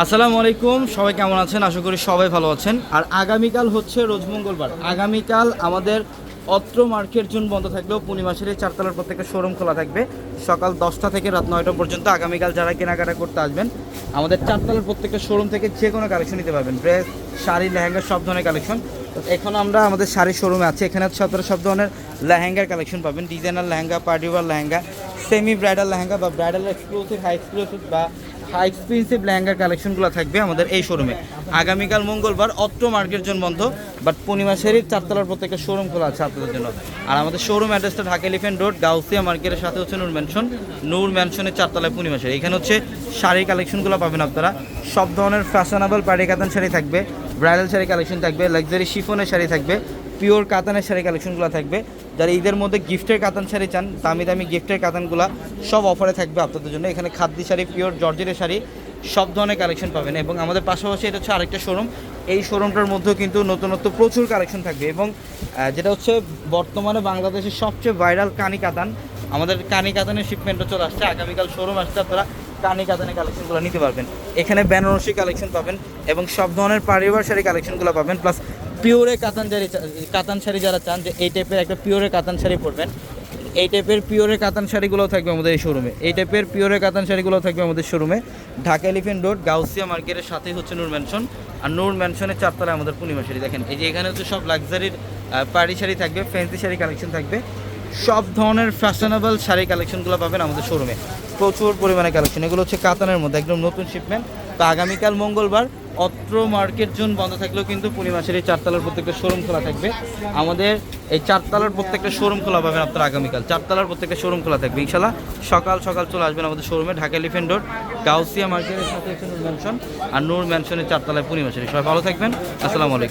আসসালামু আলাইকুম, সবাই কেমন আছেন? আশা করি সবাই ভালো আছেন। আর আগামীকাল হচ্ছে রোজ মঙ্গলবার। আগামীকাল আমাদের অত্র মার্কেট জোন বন্ধ থাকলেও পূর্ণিমাসের এই চারতলার প্রত্যেকটা শোরুম খোলা থাকবে সকাল 10টা থেকে রাত 9টা পর্যন্ত। আগামীকাল যারা কেনাকাটা করতে আসবেন আমাদের চারতলার প্রত্যেকটা শোরুম থেকে যে কোনো কালেকশন নিতে পারবেন, ড্রেস, শাড়ি, লেহেঙ্গা, সব ধরনের কালেকশন। তো এখন আমরা আমাদের শাড়ির শোরুমে আছি। এখানে সব ধরনের লেহেঙ্গার কালেকশন পাবেন, designer lehenga, party wear lehenga, semi bridal lehenga বা ব্রাইডাল এক্সক্লুসিভ, হাই এক্সক্লুসিভ বা হাই এক্সপেন্সিভ লেহেঙ্গার কালেকশনগুলো থাকবে আমাদের এই শোরুমে। আগামীকাল মঙ্গলবার অত্র মার্কেট জোন বন্ধ, বাট পূর্ণিমা শেরির চারতলার প্রত্যেকটা শোরুম খোলা আছে আপনাদের জন্য। আর আমাদের শোরুম অ্যাড্রেসটা ঢাকা এলিফ্যান্ট রোড, গাউসিয়া মার্কেটের সাথে হচ্ছে নূর ম্যানশন। নূর ম্যানশনের চারতলায় পূর্ণিমা শেরি। এখানে হচ্ছে শাড়ির কালেকশনগুলো পাবেন আপনারা। সব ধরনের ফ্যাশনেবল পাড়ি কাতান শাড়ি থাকবে, ব্রাইডাল শাড়ি কালেকশন থাকবে, লাক্সারি শিফনের শাড়ি থাকবে, পিওর কাতানের শাড়ি কালেকশনগুলো থাকবে। যারা ঈদের মধ্যে গিফটের কাতান শাড়ি চান, দামি দামি গিফটের কাতানগুলো সব অফারে থাকবে আপনাদের জন্য। এখানে খাদ্যি শাড়ি, পিওর জর্জেটের শাড়ি, সব ধরনের কালেকশন পাবেন। এবং আমাদের পাশাপাশি এটা হচ্ছে আরেকটা শোরুম। এই শোরুমটার মধ্যেও কিন্তু নতুনত্ব প্রচুর কালেকশন থাকবে। এবং যেটা হচ্ছে বর্তমানে বাংলাদেশের সবচেয়ে ভাইরাল কানি কাতান, আমাদের কানি কাতানের শিপমেন্টও চলে আসছে। আগামীকাল শোরুম আসছে, আপনারা কানি কাতানের কালেকশনগুলো নিতে পারবেন। এখানে বেনারসি কালেকশন পাবেন এবং সব ধরনের পারিবার শাড়ি কালেকশনগুলো পাবেন। প্লাস পিওরে কাতান শাড়ি যারা চান যে এই টাইপের একটা পিওরে কাতান শাড়ি পরবেন, এই টাইপের পিওরে কাতান শাড়িগুলোও থাকবে আমাদের এই শোরুমে। এই টাইপের পিওরে কাতান শাড়িগুলোও থাকবে আমাদের শোরুমে। ঢাকা এলিফ্যান্ট রোড, গাউসিয়া মার্কেটের সাথেই হচ্ছে নূর ম্যানশন। আর নূর ম্যানশনের চারতলায় আমাদের পূর্ণিমা শাড়ি। দেখেন এই যে এখানে হচ্ছে সব লাক্সারির পাড়ি শাড়ি থাকবে, ফ্যান্সি শাড়ি কালেকশন থাকবে, সব ধরনের ফ্যাশনেবল শাড়ি কালেকশনগুলো পাবেন আমাদের শোরুমে। প্রচুর পরিমাণে কালেকশন, এগুলো হচ্ছে কাতানের মধ্যে একদম নতুন শিপমেন্ট। তো আগামীকাল মঙ্গলবার অত্র মার্কেট জোন বন্ধ থাকলেও কিন্তু পূর্ণিমাসের এই চারতলার প্রত্যেকটা শোরুম খোলা থাকবে। আমাদের এই চারতলার প্রত্যেকটা শোরুম খোলা পাবেন আপনারা আগামীকাল। চারতলার প্রত্যেকটা শোরুম খোলা থাকবে ইনশাল্লাহ। সকাল সকাল চলে আসবেন আমাদের শোরুমে, ঢাকা এলিফ্যান্ট রোড, গাউসিয়া মার্কেটের সাথে হচ্ছে নূর ম্যানশন। আর নূর ম্যানশনের চারতলায় পূর্ণিমাসের। সবাই ভালো থাকবেন, আসসালামু আলাইকুম।